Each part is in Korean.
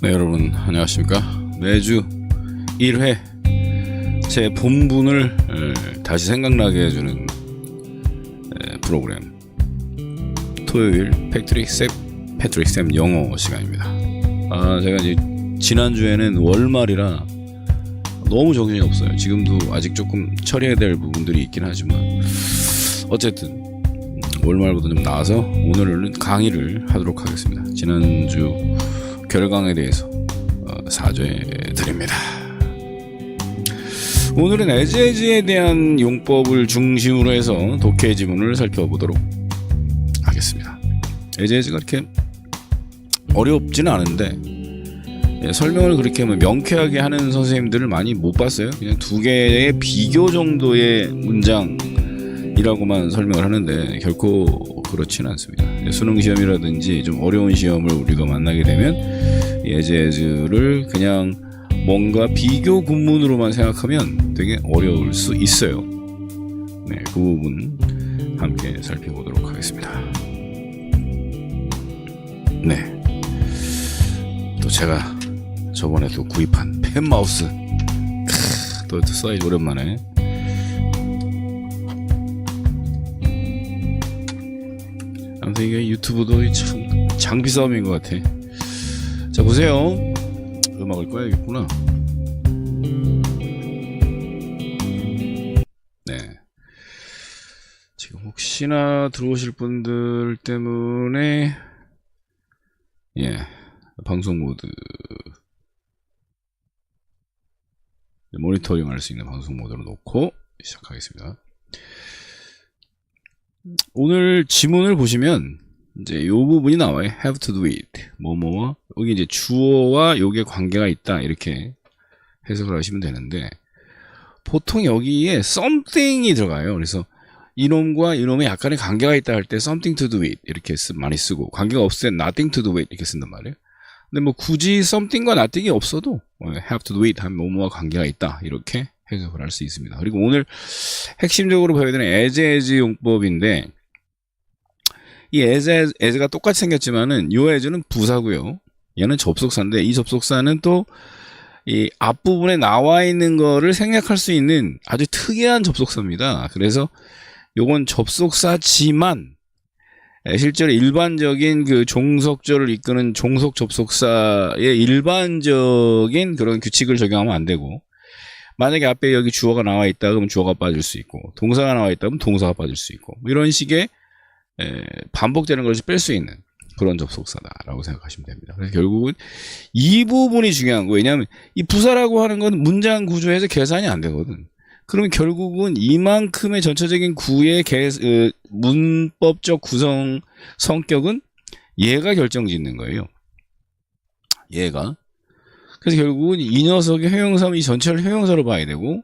네, 여러분 안녕하십니까. 매주 1회 제 본분을 다시 생각나게 해주는 프로그램 토요일 패트릭 쌤 영어 시간입니다. 제가 이제 지난주에는 월말이라 너무 정신이 없어요. 지금도 아직 조금 처리해야 될 부분들이 있긴 하지만 어쨌든 월말보다 좀 나아서 오늘은 강의를 하도록 하겠습니다. 지난주 결강에 대해서 사죄 드립니다. 오늘은 에즈에 대한 용법을 중심으로 해서 독해 지문을 살펴보도록 하겠습니다. 에즈가 그렇게 어렵지는 않은데 설명을 그렇게 명쾌하게 하는 선생님들을 많이 못 봤어요. 그냥 두 개의 비교 정도의 문장이라고만 설명을 하는데 결코 그렇지는 않습니다. 수능 시험이라든지 좀 어려운 시험을 우리가 만나게 되면 에즈를 그냥 뭔가 비교 구문으로만 생각하면 되게 어려울 수 있어요. 네, 그 부분 함께 살펴보도록 하겠습니다. 네, 또 제가 저번에 또 구입한 펜마우스 또 사이즈 오랜만에 아무튼 이게 유튜브도 참 장비 싸움인 것 같아. 자, 보세요. 음악을 꺼야겠구나. 네, 지금 혹시나 들어오실 분들 때문에 방송 모드 모니터링 할 수 있는 방송 모드로 놓고 시작하겠습니다. 오늘 지문을 보시면 이제 요 부분이 나와요. have to do it. 뭐뭐와 여기 이제 주어와 요게 관계가 있다 이렇게 해석을 하시면 되는데 보통 여기에 something이 들어가요. 그래서 이놈과 이놈에 약간의 관계가 있다 할 때 something to do with 이렇게 많이 쓰고 관계가 없을 때 nothing to do with 이렇게 쓴단 말이에요. 근데 뭐 굳이 something과 nothing이 없어도 have to do it 하면 뭐뭐와 관계가 있다 이렇게 해석을 할 수 있습니다. 그리고 오늘 핵심적으로 배워야 되는 as 용법인데 이 as가 똑같이 생겼지만은 요 as는 부사고요. 얘는 접속사인데 이 접속사는 또 이 앞부분에 나와 있는 거를 생략할 수 있는 아주 특이한 접속사입니다. 그래서 요건 접속사지만 실제로 일반적인 그 종속절을 이끄는 종속 접속사의 일반적인 그런 규칙을 적용하면 안 되고 만약에 앞에 여기 주어가 나와 있다 그러면 주어가 빠질 수 있고 동사가 나와 있다 그러면 동사가 빠질 수 있고 이런 식의 반복되는 것을 뺄 수 있는 그런 접속사다라고 생각하시면 됩니다. 그래서 결국은 이 부분이 중요한 거예요. 왜냐하면 이 부사라고 하는 건 문장 구조에서 계산이 안 되거든. 그러면 결국은 이만큼의 전체적인 구의 문법적 구성 성격은 얘가 결정짓는 거예요. 얘가. 그래서 결국은 이 녀석의 형용사면 이 전체를 형용사로 봐야 되고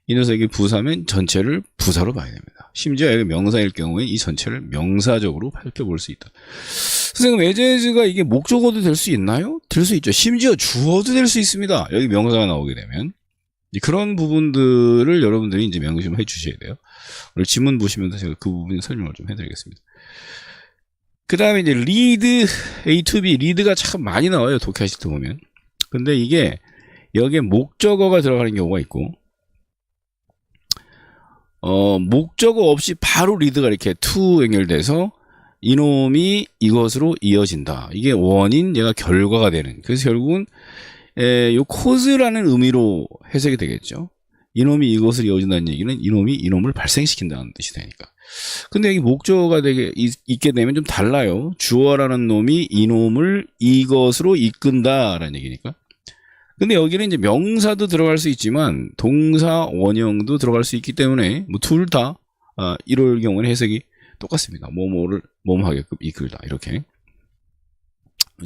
이 녀석이 부사면 전체를 부사로 봐야 됩니다. 심지어 얘가 명사일 경우에 이 전체를 명사적으로 살펴볼 수 있다. 선생님, as가 이게 목적어도 될 수 있나요? 될 수 있죠. 심지어 주어도 될 수 있습니다. 여기 명사가 나오게 되면. 그런 부분들을 여러분들이 이제 명심해 주셔야 돼요. 오늘 지문 보시면 제가 그 부분 설명을 좀 해드리겠습니다. 그 다음에 이제 lead, A to B, lead가 참 많이 나와요. 독해하실 때 보면. 근데 이게 여기에 목적어가 들어가는 경우가 있고 목적어 없이 바로 lead가 이렇게 to 연결돼서 이놈이 이것으로 이어진다. 이게 원인, 얘가 결과가 되는. 그래서 결국은 요 cause라는 의미로 해석이 되겠죠. 이놈이 이것을 이어진다는 얘기는 이놈이 이놈을 발생시킨다는 뜻이 되니까. 근데 여기 목적어가 있게 되면 좀 달라요. 주어라는 놈이 이놈을 이것으로 이끈다라는 얘기니까. 근데 여기는 이제 명사도 들어갈 수 있지만 동사 원형도 들어갈 수 있기 때문에 뭐 둘 다 이럴 경우는 해석이 똑같습니다. 뭐뭐를 뭐뭐하게끔 이끌다 이렇게.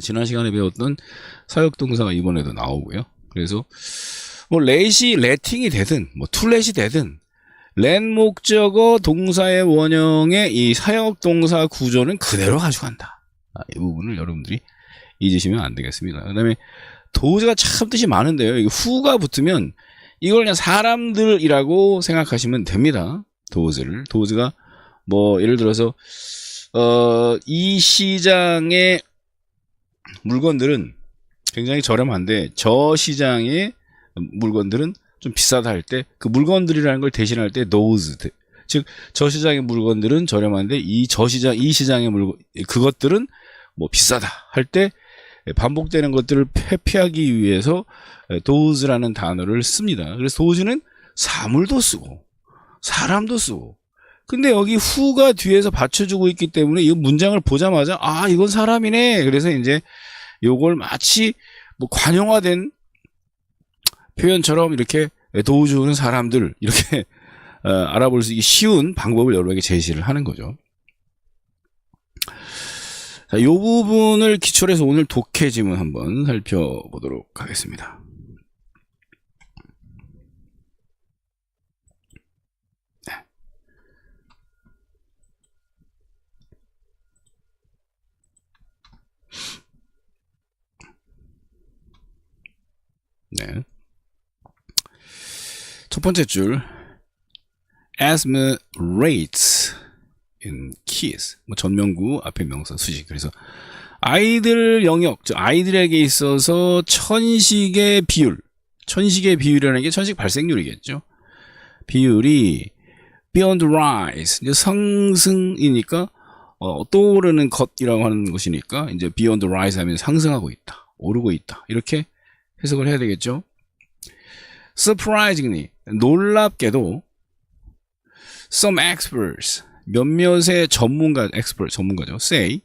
지난 시간에 배웠던 사역동사가 이번에도 나오고요. 그래서 뭐 let이 letting이 되든 뭐 to let이 되든 let 목적어 동사의 원형의 이 사역동사 구조는 그대로 가져간다. 이 부분을 여러분들이 잊으시면 안 되겠습니다. 그 다음에 도즈가 참 뜻이 많은데요. 이게 who가 붙으면 이걸 그냥 사람들이라고 생각하시면 됩니다. 도즈가 뭐 예를 들어서 이 시장의 물건들은 굉장히 저렴한데 저 시장의 물건들은 좀 비싸다 할 때 그 물건들이라는 걸 대신할 때 those, 즉 저 시장의 물건들은 저렴한데 이 시장의 물건 그것들은 뭐 비싸다 할 때 반복되는 것들을 회피하기 위해서 those라는 단어를 씁니다. 그래서 those는 사물도 쓰고 사람도 쓰고, 근데 여기 who가 뒤에서 받쳐주고 있기 때문에 이 문장을 보자마자 아 이건 사람이네. 그래서 이제 요걸 마치 뭐 관용화된 표현처럼 이렇게 도우주는 사람들 이렇게 알아볼 수 있기 쉬운 방법을 여러분에게 제시를 하는 거죠. 자, 이 부분을 기초로 해서 오늘 독해 지문 한번 살펴보도록 하겠습니다. 네. 첫 번째 줄 asthma rates in kids, 뭐 전명구 앞에 명사 수식. 그래서 아이들 영역, 아이들에게 있어서 천식의 비율이라는 게 천식 발생률이겠죠. 비율이 beyond rise, 이제 상승이니까 떠오르는 것이라고 하는 것이니까 이제 beyond rise 하면 상승하고 있다, 오르고 있다, 이렇게 해석을 해야 되겠죠. surprisingly, 놀랍게도 some experts, 몇몇의 전문가죠. say.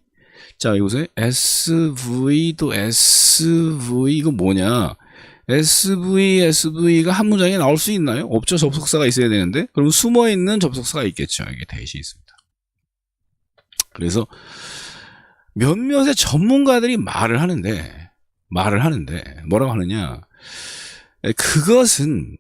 자, 여기서 SV도 SV, 이거 뭐냐? SV가 한 문장에 나올 수 있나요? 없죠. 접속사가 있어야 되는데. 그럼 숨어있는 접속사가 있겠죠. 이게 대시 있습니다. 그래서 몇몇의 전문가들이 말을 하는데 뭐라고 하느냐? 그것은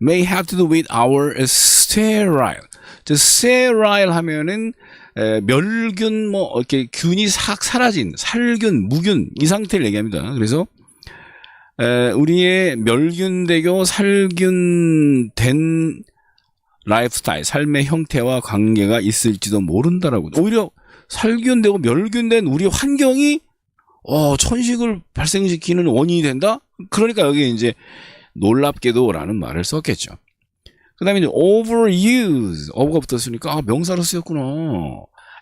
may have to do with our sterile. sterile 하면은 멸균, 뭐 이렇게 균이 싹 사라진 살균, 무균 이 상태를 얘기합니다. 그래서 우리의 멸균되고 살균된 라이프스타일, 삶의 형태와 관계가 있을지도 모른다라고. 오히려 살균되고 멸균된 우리 환경이 천식을 발생시키는 원인이 된다? 그러니까 여기 이제 놀랍게도 라는 말을 썼겠죠. 그 다음에 이제 overuse, over가 붙었으니까 명사로 쓰였구나.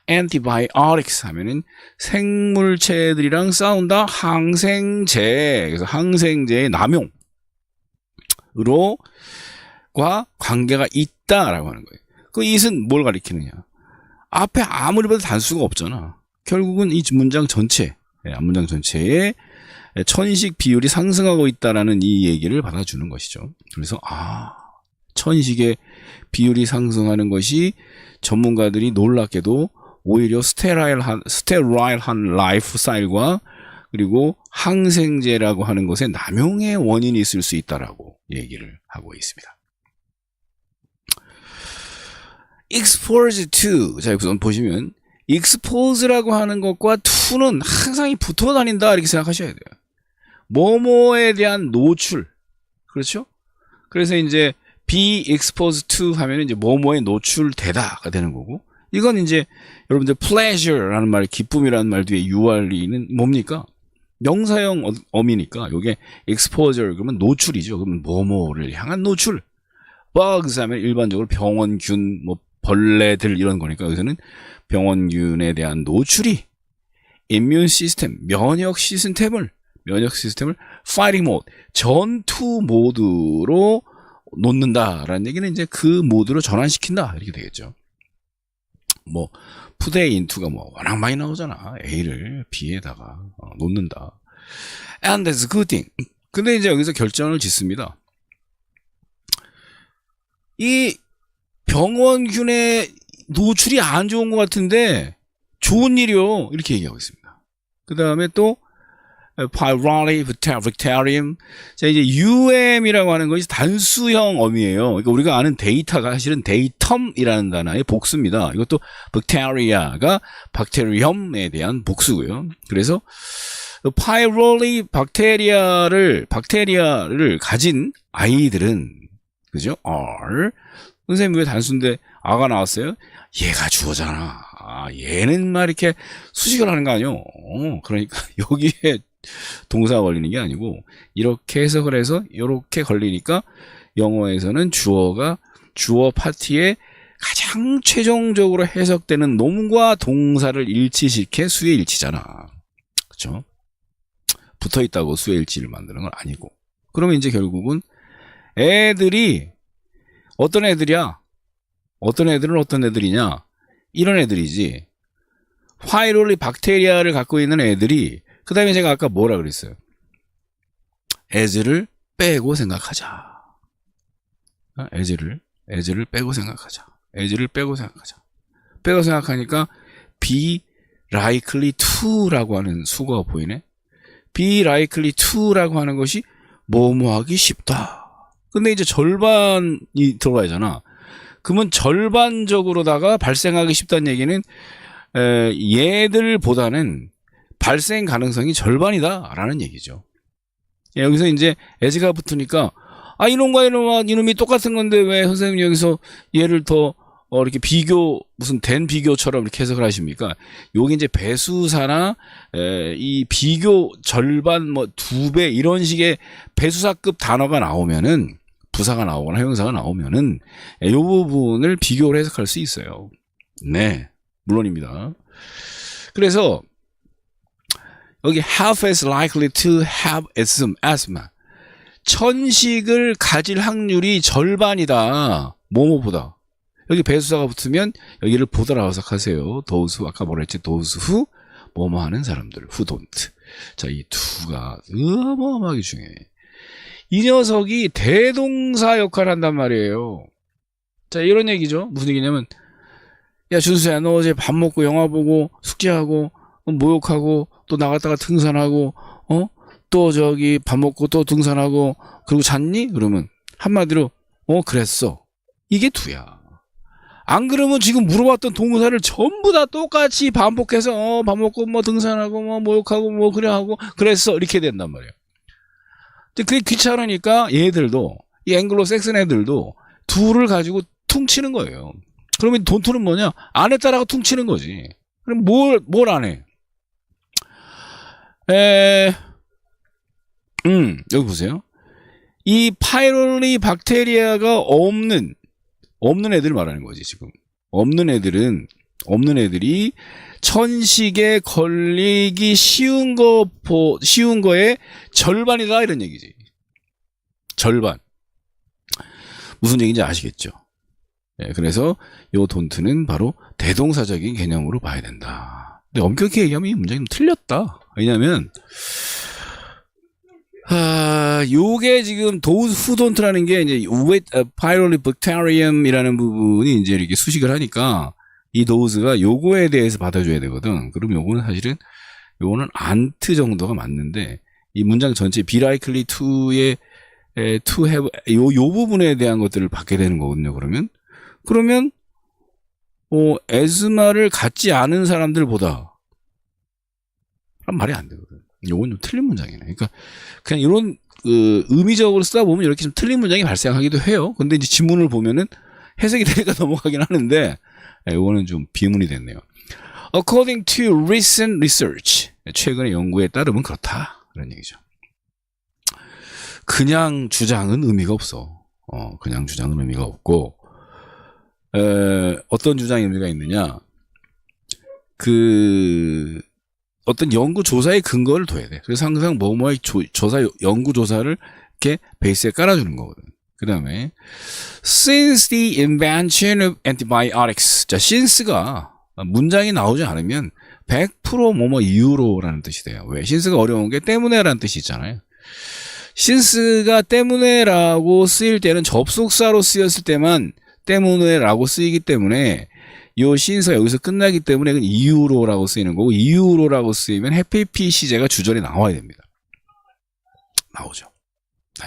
antibiotics 하면은 생물체들이랑 싸운다, 항생제. 그래서 항생제의 남용으로 과 관계가 있다라고 하는 거예요. 그 it은 뭘 가리키느냐? 앞에 아무리 봐도 단수가 없잖아. 결국은 이 문장 전체, 문장 전체에 천식 비율이 상승하고 있다라는 이 얘기를 받아주는 것이죠. 그래서 천식의 비율이 상승하는 것이 전문가들이 놀랍게도 오히려 스테라일한 라이프 스타일과 그리고 항생제라고 하는 것에 남용의 원인이 있을 수 있다라고 얘기를 하고 있습니다. exposed to, 자 우선 보시면 expose라고 하는 것과 to는 항상 붙어 다닌다 이렇게 생각하셔야 돼요. 뭐뭐에 대한 노출, 그렇죠? 그래서 이제 be exposed to 하면 이제 뭐뭐에 노출되다가 되는 거고, 이건 이제 여러분들 pleasure라는 말, 기쁨이라는 말 뒤에 URE는 뭡니까? 명사형 어미니까 요게 exposure 그러면 노출이죠. 그러면 뭐뭐를 향한 노출. bugs 하면 일반적으로 병원균, 뭐 벌레들 이런 거니까 여기서는 병원균에 대한 노출이 immune system, 면역 시스템을 fighting mode, 전투 모드로 놓는다라는 얘기는 이제 그 모드로 전환시킨다 이렇게 되겠죠. 뭐 put A into가 뭐 워낙 많이 나오잖아. A를 B에다가 놓는다. And that's a good thing. 근데 이제 여기서 결정을 짓습니다. 이 병원균의 노출이 안 좋은 것 같은데 좋은 일이요. 이렇게 얘기하고 있습니다. 그 다음에 또 pyroli bacterium. 자, 이제 UM이라고 하는 것이 단수형 어미예요. 그러니까 우리가 아는 데이터가 사실은 데이텀이라는 단어의 복수입니다. 이것도 bacteria가 박테리움에 대한 복수고요. 그래서 pyroli 박테리아를 가진 아이들은, 그죠? R. 선생님 왜 단수인데 R가 나왔어요? 얘가 주어잖아. 얘는 막 이렇게 수식을 하는 거 아니요? 그러니까 여기에 동사가 걸리는 게 아니고 이렇게 해석을 해서 이렇게 걸리니까 영어에서는 주어가 주어 파티에 가장 최종적으로 해석되는 놈과 동사를 일치시켜 수의 일치잖아. 그렇죠? 붙어 있다고 수의 일치를 만드는 건 아니고. 그러면 이제 결국은 애들이 어떤 애들이야? 어떤 애들은 어떤 애들이냐? 이런 애들이지. 파이롤리 박테리아를 갖고 있는 애들이, 그 다음에 제가 아까 뭐라 그랬어요? as를 빼고 생각하자. as를 빼고 생각하자. as를 빼고 생각하자. 빼고 생각하니까 be likely to라고 하는 수거가 보이네. be likely to라고 하는 것이 뭐뭐 하기 쉽다. 근데 이제 절반이 들어가야잖아. 그러면 절반적으로다가 발생하기 쉽다는 얘기는 얘들보다는 발생 가능성이 절반이다라는 얘기죠. 여기서 이제 as가 붙으니까 이놈과 이놈이 똑같은 건데 왜 선생님이 여기서 얘를 더 이렇게 비교, 무슨 된 비교처럼 이렇게 해석을 하십니까? 여기 이제 배수사나 이 비교 절반 뭐 2배 이런 식의 배수사급 단어가 나오면은, 부사가 나오거나 형용사가 나오면은 이 부분을 비교를 해석할 수 있어요. 네, 물론입니다. 그래서 여기 half as likely to have asthma. 천식을 가질 확률이 절반이다. 뭐뭐보다. 여기 배수사가 붙으면 여기를 보다라고 해석하세요. those who, 아까 뭐라 했지? those who 뭐뭐 하는 사람들. who don't. 자, 이 두가 어마어마하게 중요해. 이 녀석이 대동사 역할을 한단 말이에요. 자, 이런 얘기죠. 무슨 얘기냐면, 야, 준수야, 너 어제 밥 먹고 영화 보고 숙제하고 모욕하고 또 나갔다가 등산하고 또 저기 밥 먹고 또 등산하고 그리고 잤니? 그러면 한마디로 그랬어. 이게 두야. 안 그러면 지금 물어봤던 동사를 전부 다 똑같이 반복해서 밥 먹고 뭐 등산하고 뭐 모욕하고 뭐 그래 하고 그랬어 이렇게 된단 말이에요. 근데 그게 귀찮으니까 얘들도, 이 앵글로 섹슨 애들도 둘을 가지고 퉁치는 거예요. 그러면 돈투는 뭐냐? 안 했다라고 퉁치는 거지. 그럼 뭘 안 해? 여기 보세요. 이 파이롤리 박테리아가 없는 애들 말하는 거지, 지금. 없는 애들이 천식에 걸리기 쉬운 거의 절반이다, 이런 얘기지. 절반. 무슨 얘기인지 아시겠죠? 네, 그래서 요 돈트는 바로 대동사적인 개념으로 봐야 된다. 근데 엄격히 얘기하면 이 문장이 좀 틀렸다. 왜냐면, 요게 지금 those who don't라는 게 이제 with pyroli bacterium이라는 부분이 이제 이렇게 수식을 하니까 이 those가 요거에 대해서 받아줘야 되거든. 그럼 요거는 사실은 요거는 an't 정도가 맞는데 이 문장 전체 be likely to의 to have 요 부분에 대한 것들을 받게 되는 거거든요. 그러면 에스마를 갖지 않은 사람들보다 말이 안 되거든. 요건 좀 틀린 문장이네. 그러니까 그냥 이런 의미적으로 쓰다 보면 이렇게 좀 틀린 문장이 발생하기도 해요. 근데 이제 지문을 보면은 해석이 되니까 넘어가긴 하는데 요거는 좀 비문이 됐네요. According to recent research, 최근의 연구에 따르면 그렇다. 그런 얘기죠. 그냥 주장은 의미가 없어. 그냥 주장은 의미가 없고 어떤 주장이 의미가 있느냐? 어떤 연구 조사의 근거를 둬야 돼. 그래서 항상 뭐뭐의 연구 조사를 이렇게 베이스에 깔아주는 거거든. 그 다음에 since the invention of antibiotics. 자, since가 문장이 나오지 않으면 100% 뭐뭐 이유로라는 뜻이 돼요. 왜? since가 어려운 게 때문에라는 뜻이 있잖아요. since가 때문에라고 쓰일 때는 접속사로 쓰였을 때만 때문에라고 쓰이기 때문에 요 신서가 여기서 끝나기 때문에 이유로라고 쓰이는 거고, 이유로라고 쓰이면 해피피 시제가 주절에 나와야 됩니다. 나오죠. 네.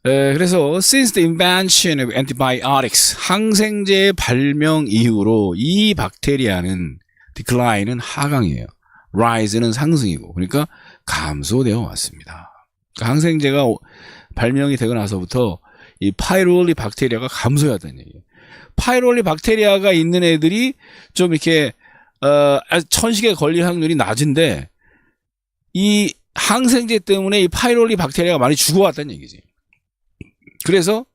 그래서 since the invention of antibiotics, 항생제의 발명 이후로 이 박테리아는 decline은 하강이에요. rise는 상승이고, 그러니까 감소되어 왔습니다. 그러니까 항생제가 발명이 되고 나서부터 이 파이롤리 박테리아가 감소해왔다는 얘기예요. 파이롤리 박테리아가 있는 애들이 좀 이렇게 천식에 걸릴 확률이 낮은데 이 항생제 때문에 이 파이롤리 박테리아가 많이 죽어왔다는 얘기지. 그래서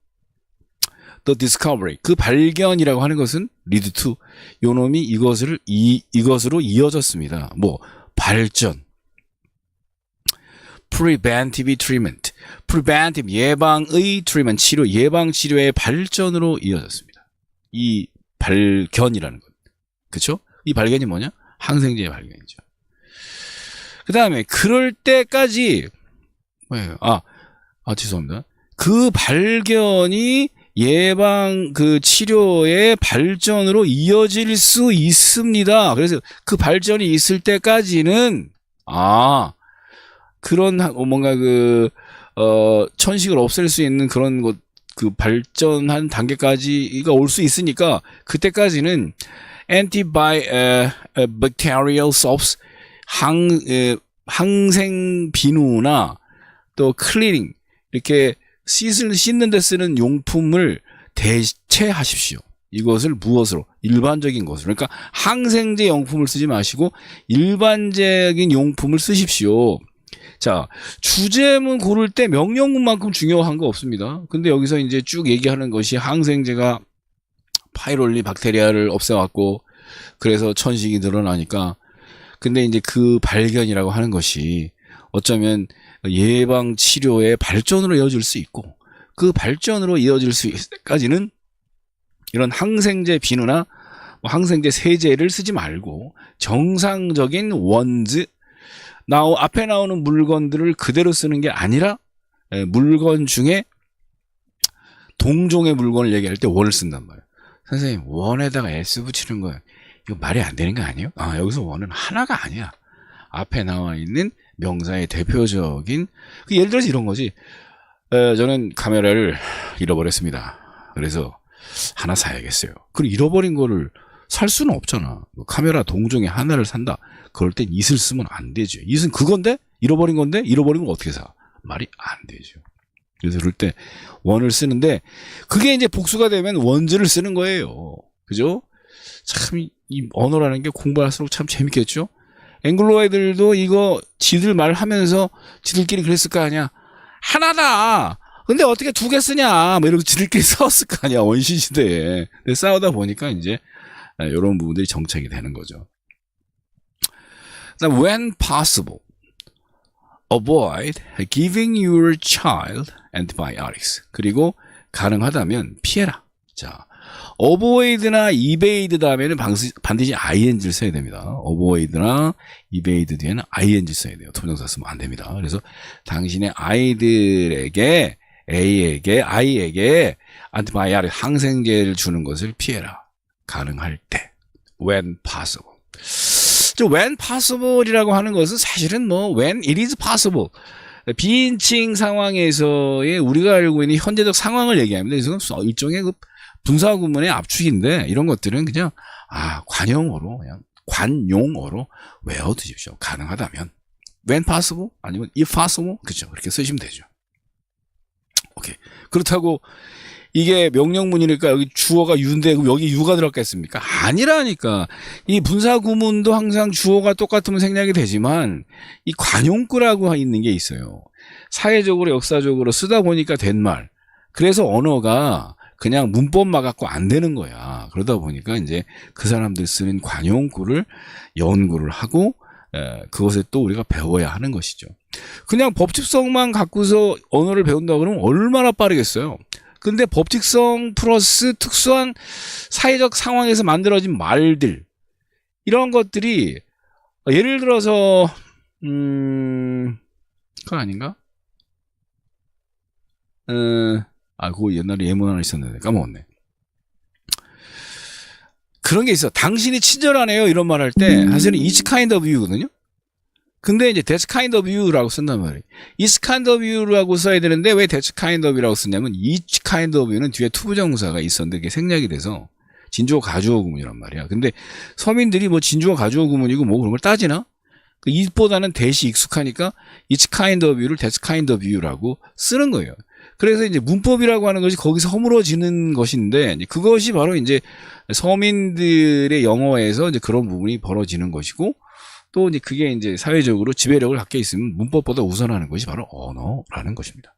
the discovery, 그 발견이라고 하는 것은 lead to, 요놈이 이것으로 이어졌습니다. 뭐 발전, preventive treatment, preventive 예방의 treatment, 치료, 예방 치료의 발전으로 이어졌습니다. 이 발견이라는 것, 그렇죠? 이 발견이 뭐냐? 항생제의 발견이죠. 그 다음에 그럴 때까지 뭐예요? 죄송합니다. 그 발견이 예방 그 치료의 발전으로 이어질 수 있습니다. 그래서 그 발전이 있을 때까지는 그런 뭔가 천식을 없앨 수 있는 그런 것, 그 발전한 단계까지가 올 수 있으니까 그때까지는 antibacterial soaps, 항생 비누나 또 클리닝, 이렇게 씻는 데 쓰는 용품을 대체하십시오. 이것을 무엇으로? 일반적인 것으로. 그러니까 항생제 용품을 쓰지 마시고 일반적인 용품을 쓰십시오. 자, 주제문 고를 때 명령문만큼 중요한 거 없습니다. 근데 여기서 이제 쭉 얘기하는 것이 항생제가 파이롤리 박테리아를 없애왔고 그래서 천식이 늘어나니까, 근데 이제 그 발견이라고 하는 것이 어쩌면 예방 치료의 발전으로 이어질 수 있고, 그 발전으로 이어질 수 있을 때까지는 이런 항생제 비누나 항생제 세제를 쓰지 말고 정상적인 원즈, 앞에 나오는 물건들을 그대로 쓰는 게 아니라 물건 중에 동종의 물건을 얘기할 때 원을 쓴단 말이에요. 선생님, 원에다가 S 붙이는 거예요. 이거 말이 안 되는 거 아니에요? 여기서 원은 하나가 아니야. 앞에 나와 있는 명사의 대표적인, 예를 들어서 이런 거지. 저는 카메라를 잃어버렸습니다. 그래서 하나 사야겠어요. 그리고 잃어버린 거를 살 수는 없잖아. 카메라 동종의 하나를 산다. 그럴 땐 it을 쓰면 안 되죠. it은 그건데? 잃어버린 건데? 잃어버린 걸 어떻게 사? 말이 안 되죠. 그래서 그럴 때 원을 쓰는데, 그게 이제 복수가 되면 원즈를 쓰는 거예요. 그죠? 참, 이 언어라는 게 공부할수록 참 재밌겠죠? 앵글로 애들도 이거 지들 말하면서 지들끼리 그랬을 거 아니야. 하나다! 근데 어떻게 두 개 쓰냐? 뭐 이러고 지들끼리 싸웠을 거 아니야. 원시 시대에. 근데 싸우다 보니까 이제 이런 부분들이 정착이 되는 거죠. When possible, avoid giving your child antibiotics. 그리고 가능하다면 피해라. 자, avoid나 evade 다음에는 반드시 ing를 써야 됩니다. avoid나 evade 뒤에는 ing 써야 돼요. 투부정사 쓰면 안 됩니다. 그래서 당신의 아이들에게, I에게 antibiotic, 항생제를 주는 것을 피해라. 가능할 때. When possible. when possible이라고 하는 것은 사실은 when it is possible, 비인칭 상황에서의 우리가 알고 있는 현재적 상황을 얘기합니다. 그래서 일종의 그 분사구문의 압축인데, 이런 것들은 그냥 관용어로, 그냥 관용어로 외워두십시오. 가능하다면 when possible 아니면 if possible, 그렇죠? 그렇게 쓰시면 되죠. 오케이. 그렇다고 이게 명령문이니까 여기 주어가 유인데 여기 유가 들어갔겠습니까? 아니라니까. 이 분사구문도 항상 주어가 똑같으면 생략이 되지만 이 관용구라고 있는 게 있어요. 사회적으로 역사적으로 쓰다 보니까 된 말. 그래서 언어가 그냥 문법만 갖고 안 되는 거야. 그러다 보니까 이제 그 사람들 쓰는 관용구를 연구를 하고 그것을 또 우리가 배워야 하는 것이죠. 그냥 법칙성만 갖고서 언어를 배운다 그러면 얼마나 빠르겠어요. 근데 법칙성 플러스 특수한 사회적 상황에서 만들어진 말들, 이런 것들이 예를 들어서 그건 아닌가? 그거 옛날에 예문 하나 있었는데 까먹었네. 그런 게 있어. 당신이 친절하네요 이런 말 할 때 사실은 each kind of you거든요. 근데 이제 that's kind of you라고 쓴단 말이에요. is kind of you라고 써야 되는데 왜 that's kind of이라고 쓰냐면 each kind of you는 뒤에 투부정사가 있었는데 그게 생략이 돼서 진주어 가주어 구문이란 말이야. 근데 서민들이 진주어 가주어 구문이고 그런 걸 따지나? it보다는 that이 익숙하니까 each kind of you를 that's kind of you라고 쓰는 거예요. 그래서 이제 문법이라고 하는 것이 거기서 허물어지는 것인데, 그것이 바로 이제 서민들의 영어에서 이제 그런 부분이 벌어지는 것이고, 또 이제 그게 이제 사회적으로 지배력을 갖게 있으면 문법보다 우선하는 것이 바로 언어라는 것입니다.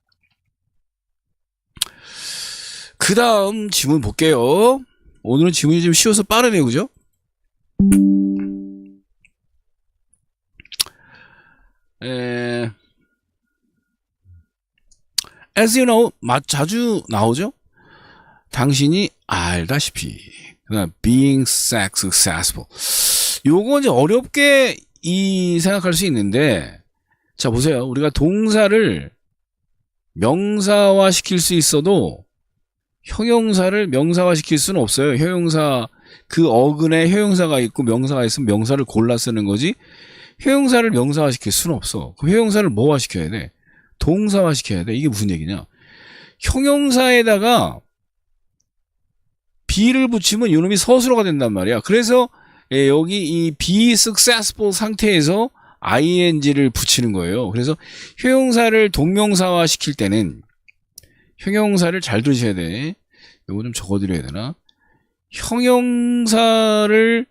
그 다음 지문 볼게요. 오늘은 지문이 좀 쉬워서 빠르네요, 그죠? As you know, 자주 나오죠? 당신이 알다시피. 그다음 being successful. 요거 이제 어렵게 생각할 수 있는데, 자 보세요. 우리가 동사를 명사화 시킬 수 있어도 형용사를 명사화 시킬 수는 없어요. 형용사 그 어근에 형용사가 있고 명사가 있으면 명사를 골라 쓰는 거지. 형용사를 명사화 시킬 수는 없어. 그 형용사를 뭐화 시켜야 돼? 동사화 시켜야 돼. 이게 무슨 얘기냐? 형용사에다가 be를 붙이면 이놈이 서술어가 된단 말이야. 그래서 여기 이 be successful 상태에서 ing를 붙이는 거예요. 그래서 형용사를 동명사화 시킬 때는 형용사를 잘 들으셔야 돼. 이거 좀 적어드려야 되나? 형용사를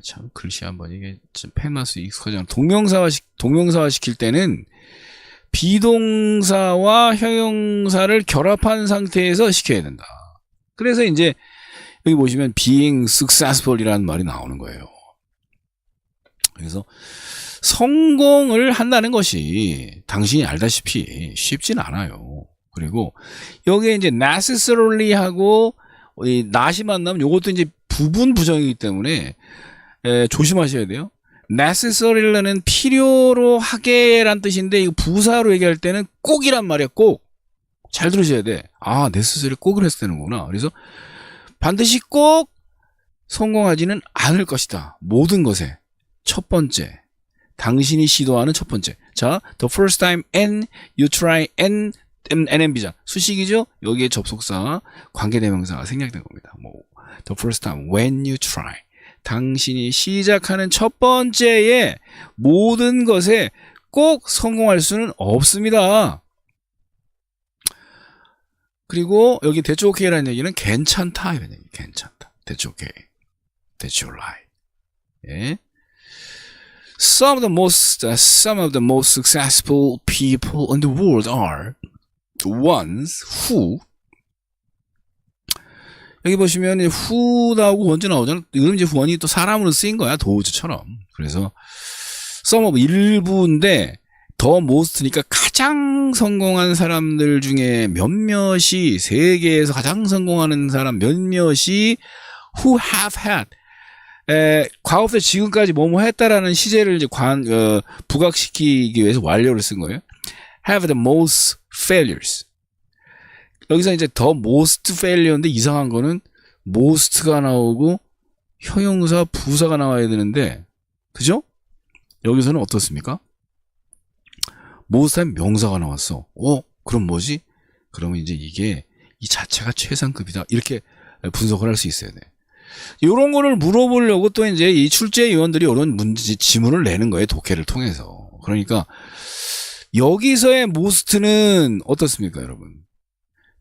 참 글씨 한번 이게 펜마스 익숙하지 않아. 동명사화 시킬 때는 비동사와 형용사를 결합한 상태에서 시켜야 된다. 그래서 이제 여기 보시면 being successful이라는 말이 나오는 거예요. 그래서 성공을 한다는 것이 당신이 알다시피 쉽진 않아요. 그리고 여기에 이제 necessarily 하고 이 not이 만나면 이것도 이제 부분 부정이기 때문에 조심하셔야 돼요. necessary라는 필요로 하게란 뜻인데 이거 부사로 얘기할 때는 꼭이란 말이야. 꼭. 잘 들으셔야 돼. necessary 꼭을 했을 때는구나. 그래서 반드시 꼭 성공하지는 않을 것이다. 모든 것에 첫 번째, 당신이 시도하는 첫 번째. 자, the first time and you try and NMB자 수식이죠. 여기에 접속사, 관계대명사가 생략된 겁니다. the first time when you try. 당신이 시작하는 첫 번째에 모든 것에 꼭 성공할 수는 없습니다. 그리고 여기 that's okay라는 얘기는 괜찮다 이런 얘기. 괜찮다. that's okay. that's your life. 예. Some of the most successful people in the world are the ones who. 여기 보시면 who 나오고 원주 나오잖아. 이건 이제 원이 또 사람으로 쓰인 거야. 도우즈처럼. 그래서 some of 일부인데 더 most니까 가장 성공한 사람들 중에 몇몇이 세계에서 가장 성공하는 사람 몇몇이 who have had 과거부터 지금까지 뭐뭐 했다라는 시제를 이제 부각시키기 위해서 완료를 쓴 거예요. have the most failures. 여기서 이제 the most failure인데 이상한 거는 most가 나오고 형용사 부사가 나와야 되는데 그죠? 여기서는 어떻습니까? most 하면 명사가 나왔어. 그럼 뭐지? 그러면 이제 이게 이 자체가 최상급이다. 이렇게 분석을 할 수 있어야 돼. 이런 거를 물어보려고 또 이제 이 출제위원들이 이런 지문을 내는 거예요. 독해를 통해서. 그러니까 여기서의 most는 어떻습니까, 여러분?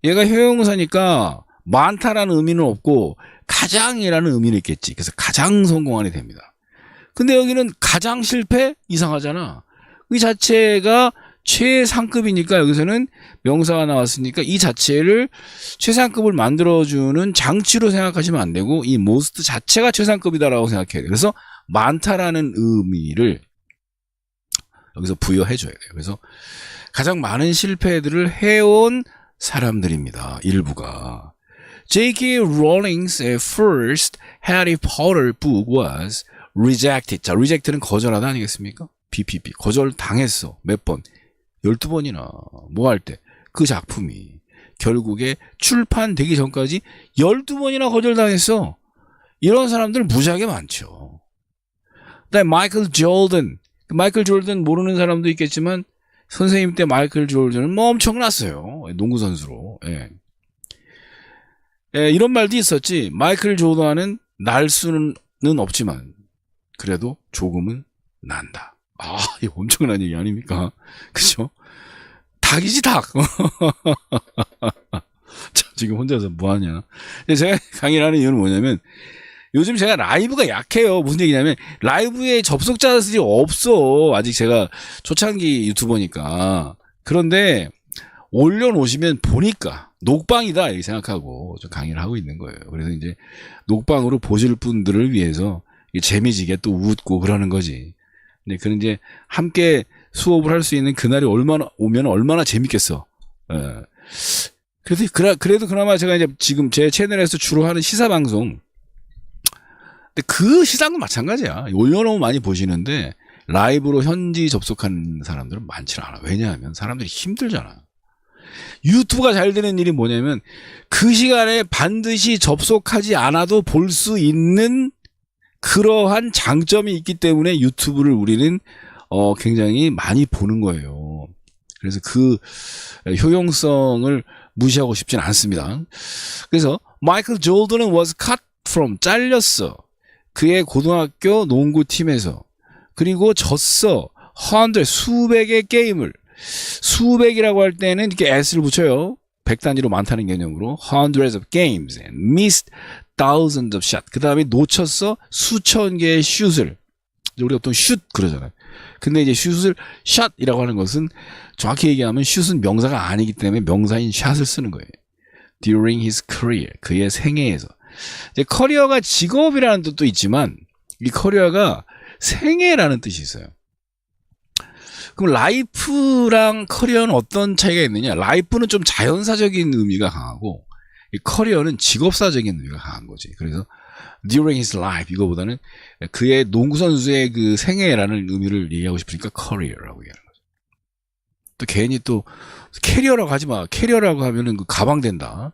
얘가 형용사니까 많다라는 의미는 없고 가장이라는 의미는 있겠지. 그래서 가장 성공한이 됩니다. 근데 여기는 가장 실패? 이상하잖아. 이 자체가 최상급이니까 여기서는 명사가 나왔으니까 이 자체를 최상급을 만들어주는 장치로 생각하시면 안 되고 이 most 자체가 최상급이다라고 생각해야 돼요. 그래서 많다라는 의미를 여기서 부여해 줘야 돼요. 그래서 가장 많은 실패들을 해온 사람들입니다. 일부가. J.K. Rowling's first Harry Potter book was rejected. 자, reject는 거절하다 아니겠습니까? BPP. 거절당했어. 몇 번? 12번이나 뭐 할 때. 그 작품이 결국에 출판되기 전까지 12번이나 거절당했어. 이런 사람들 무지하게 많죠. 그다음에 마이클 졸든 모르는 사람도 있겠지만 선생님 때 마이클 졸든은 뭐 엄청났어요. 농구 선수로. 예. 이런 말도 있었지. 마이클 조던은 날 수는 없지만 그래도 조금은 난다. 이거 엄청난 얘기 아닙니까? 그죠? 닭이지, 닭. 자, 지금 혼자서 뭐하냐. 제가 강의를 하는 이유는 뭐냐면, 요즘 제가 라이브가 약해요. 무슨 얘기냐면 라이브에 접속자 수이 없어. 아직 제가 초창기 유튜버니까. 그런데 올려놓으시면 보니까 녹방이다 이렇게 생각하고 좀 강의를 하고 있는 거예요. 그래서 이제 녹방으로 보실 분들을 위해서 재미지게 또 웃고 그러는 거지. 근데 그런 이제 함께 수업을 할 수 있는 그날이 오면 얼마나 재밌겠어. 예. 그래도 그나마 제가 이제 지금 제 채널에서 주로 하는 시사 방송. 근데 그 시사도 마찬가지야. 올려놓으면 많이 보시는데 라이브로 현지 접속하는 사람들은 많지 않아. 왜냐하면 사람들이 힘들잖아. 유튜브가 잘 되는 일이 뭐냐면 그 시간에 반드시 접속하지 않아도 볼 수 있는 그러한 장점이 있기 때문에 유튜브를 우리는 굉장히 많이 보는 거예요. 그래서 그 효용성을 무시하고 싶진 않습니다. 그래서 마이클 조던은 was cut from 잘렸어. 그의 고등학교 농구팀에서. 그리고 졌어. 수백의 게임을. 수백이라고 할 때는 이렇게 s를 붙여요. 백단위로 많다는 개념으로. hundreds of games and missed thousands of shots. 그 다음에 놓쳤어. 수천 개의 슛을. 우리가 보통 슛 그러잖아요. 근데 이제 슛을 샷이라고 하는 것은 정확히 얘기하면 슛은 명사가 아니기 때문에 명사인 샷을 쓰는 거예요. During his career. 그의 생애에서. 이제 커리어가 직업이라는 뜻도 있지만 이 커리어가 생애라는 뜻이 있어요. 그럼 라이프랑 커리어는 어떤 차이가 있느냐? 라이프는 좀 자연사적인 의미가 강하고 이 커리어는 직업사적인 의미가 강한 거지. 그래서 during his life 이거보다는 그의 농구 선수의 그 생애라는 의미를 얘기하고 싶으니까 career라고 얘기하는 거죠. 또 괜히 또 캐리어라고 하지 마. 캐리어라고 하면은 그 가방된다.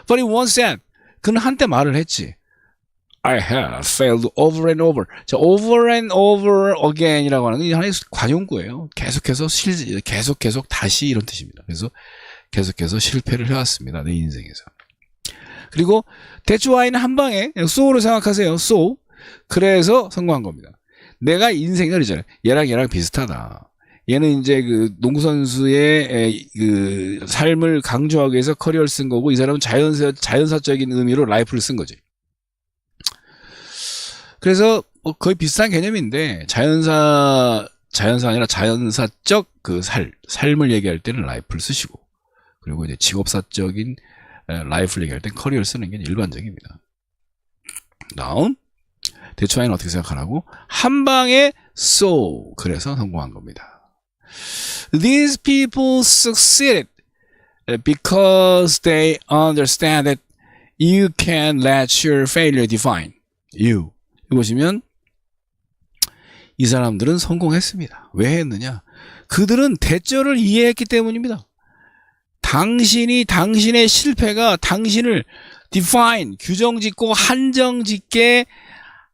But he once said 그는 한때 말을 했지. I have failed over and over. 자, over and over again이라고 하는 게 하나의 관용구예요. 계속해서 계속 다시 이런 뜻입니다. 그래서 계속해서 실패를 해왔습니다. 내 인생에서. 그리고 대추와인은 한 방에 so로 생각하세요. so. 그래서 성공한 겁니다. 내가 인생을 이제 얘랑 비슷하다. 얘는 이제 그 농구 선수의 그 삶을 강조하기 위해서 커리어를 쓴 거고 이 사람은 자연사적인 의미로 라이프를 쓴 거지. 그래서 거의 비슷한 개념인데 자연사 아니라 자연사적 그 삶을 얘기할 때는 라이프를 쓰시고 그리고 이제 직업사적인 라이프를 얘기할 땐 커리어를 쓰는 게 일반적입니다. 다음 대추와인은 어떻게 생각하라고? 한 방에 so 그래서 성공한 겁니다. These people succeeded because they understand that you can't let your failure define you. 보시면 이 사람들은 성공했습니다. 왜 했느냐? 그들은 대절을 이해했기 때문입니다. 당신의 실패가 당신을 define, 규정짓고 한정짓게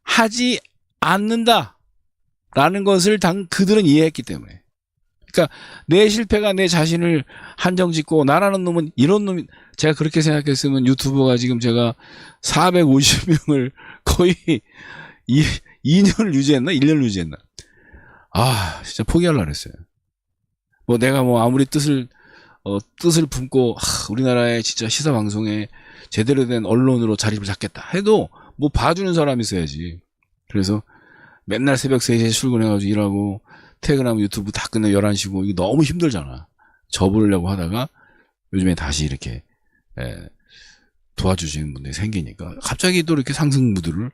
하지 않는다. 라는 것을 그들은 이해했기 때문에. 그러니까 내 실패가 내 자신을 한정짓고 나라는 놈은 이런 놈이 제가 그렇게 생각했으면 유튜버가 지금 제가 450명을 거의 2년을 유지했나? 1년을 유지했나? 아, 진짜 포기하려고 했어요. 뭐 내가 아무리 뜻을 품고 우리나라의 진짜 시사 방송에 제대로 된 언론으로 자리를 잡겠다 해도 뭐 봐주는 사람이 있어야지. 그래서 맨날 새벽 3시에 출근해가지고 일하고 퇴근하면 유튜브 다 끝내 11시고 이거 너무 힘들잖아. 접으려고 하다가 요즘에 다시 이렇게 도와주시는 분들이 생기니까 갑자기 또 이렇게 상승 무드를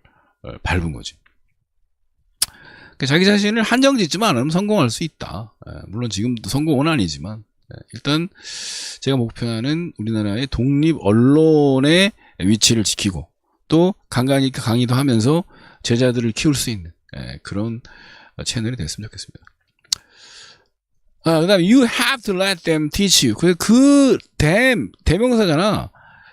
밟은 거지. 자기 자신을 한정짓지만 않으면 성공할 수 있다. 물론 지금도 성공은 아니지만 일단 제가 목표하는 우리나라의 독립 언론의 위치를 지키고 또 간간히 강의도 하면서 제자들을 키울 수 있는 그런 채널이 됐으면 좋겠습니다. 그 다음에 you have to let them teach you. 대명사잖아.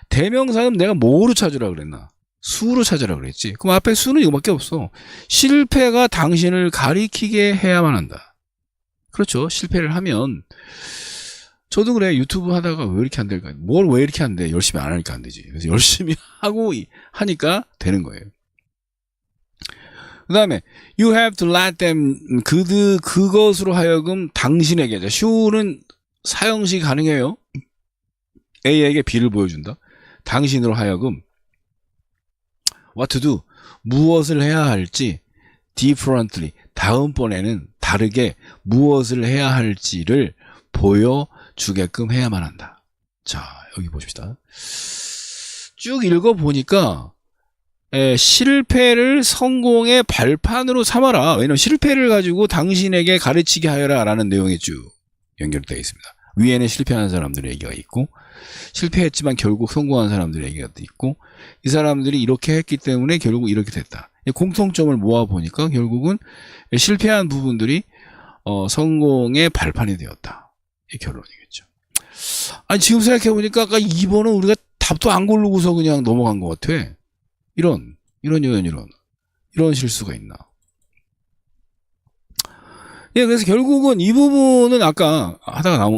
대명사는 내가 뭐로 찾으라 그랬나? 수로 찾으라 그랬지. 그럼 앞에 수는 이거밖에 없어. 실패가 당신을 가리키게 해야만 한다. 그렇죠. 실패를 하면 저도 그래. 유튜브 하다가 왜 이렇게 안 될까? 뭘 왜 이렇게 안 돼? 열심히 안 하니까 안 되지. 그래서 열심히 하고 하니까 되는 거예요. 그 다음에 you have to let them 그것으로 하여금 당신에게 show는 사형식 가능해요. A에게 B를 보여준다. 당신으로 하여금 what to do 무엇을 해야 할지 differently 다음번에는 다르게 무엇을 해야 할지를 보여주게끔 해야만 한다. 자, 여기 보십시다. 쭉 읽어보니까 실패를 성공의 발판으로 삼아라. 왜냐면 실패를 가지고 당신에게 가르치게 하여라 라는 내용이 쭉 연결되어 있습니다. 위에는 실패한 사람들의 얘기가 있고 실패했지만 결국 성공한 사람들의 얘기가 있고 이 사람들이 이렇게 했기 때문에 결국 이렇게 됐다. 공통점을 모아보니까 결국은 실패한 부분들이 성공의 발판이 되었다. 이 결론이겠죠. 아니 지금 생각해보니까 아까 2번은 우리가 답도 안 고르고서 그냥 넘어간 것 같아. 이런 실수가 있나. 예, 그래서 결국은 이 부분은 아까 하다가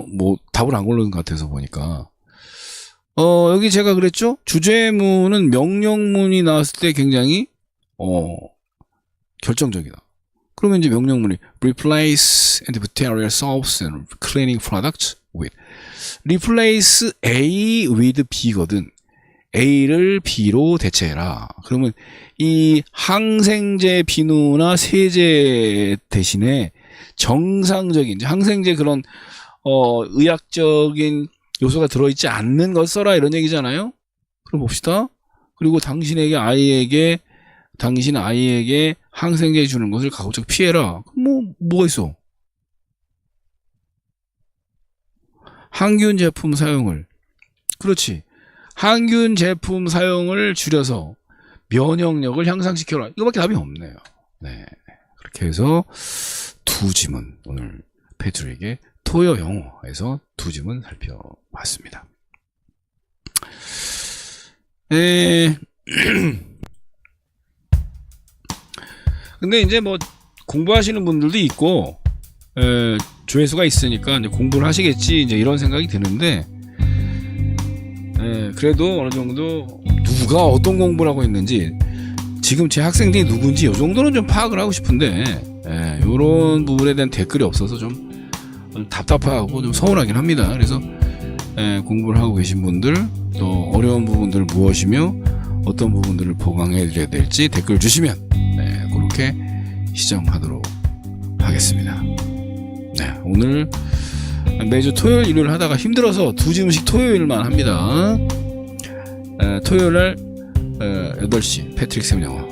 답을 안 고르는 것 같아서 보니까 여기 제가 그랬죠? 주제문은 명령문이 나왔을 때 굉장히 결정적이다. 그러면 이제 명령문이 replace antibacterial soaps and cleaning products with replace A with B거든. A를 B로 대체해라. 그러면 이 항생제 비누나 세제 대신에 정상적인 항생제 그런 의학적인 요소가 들어있지 않는 걸 써라 이런 얘기잖아요. 그럼 봅시다. 그리고 당신 아이에게 항생제 주는 것을 가급적 피해라. 뭐가 있어? 항균 제품 사용을. 그렇지. 항균 제품 사용을 줄여서 면역력을 향상시켜라. 이거밖에 답이 없네요. 네. 그렇게 해서 두 지문, 오늘 패트릭의 토요 영어에서 두 지문 살펴봤습니다. 근데 이제 뭐 공부하시는 분들도 있고 조회수가 있으니까 이제 공부를 하시겠지 이제 이런 생각이 드는데 그래도 어느 정도 누가 어떤 공부를 하고 있는지 지금 제 학생들이 누군지 이 정도는 좀 파악을 하고 싶은데 이런 부분에 대한 댓글이 없어서 좀 답답하고 좀 서운하긴 합니다. 그래서 공부를 하고 계신 분들 또 어려운 부분들 무엇이며 어떤 부분들을 보강해 드려야 될지 댓글 주시면 그렇게 시정하도록 하겠습니다. 네, 오늘 매주 토요일 일요일 하다가 힘들어서 두 지문씩 토요일만 합니다. 토요일날 8시 패트릭 쌤 영어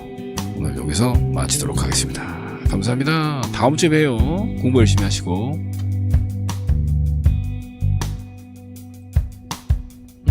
오늘 여기서 마치도록 하겠습니다. 감사합니다. 다음 주에 봬요. 공부 열심히 하시고.